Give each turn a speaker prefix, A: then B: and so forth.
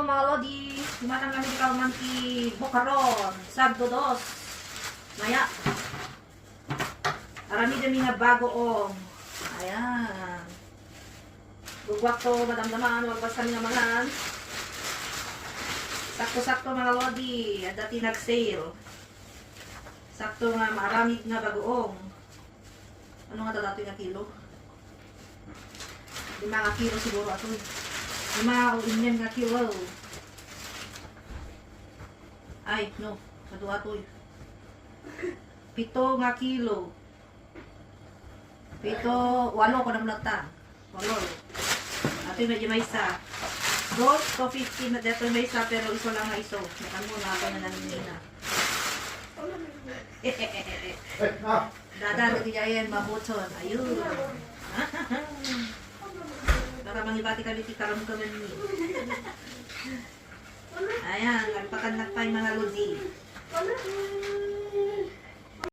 A: mga lodi. Lumatang kami di man ki Bocaron. Sabdo dos. Maya. Arami dami nga bago ong. Ayan. Gugwak to, madamdaman. Wagbas kami nga mga. Sakto-sakto mga lodi. At dati nag-sale. Sakto nga maraming nga bagoong. Ano nga dati nga kilo? 5 nga kilo siguro ato. 5 o 6 nga kilo. Ay, no. Sado ato. 7 nga kilo. 8 ko na mulata. 8. Ato yung medyo may isa. 2 to 15 na dito may isa pero iso lang nga iso. Nakan mo na ako na namin na. Dada, nagkajayan, mabuton. Ayun. Baka mangibati kami ti karam ka man ni. Ayan, nagpakanag pa yung mga lodi.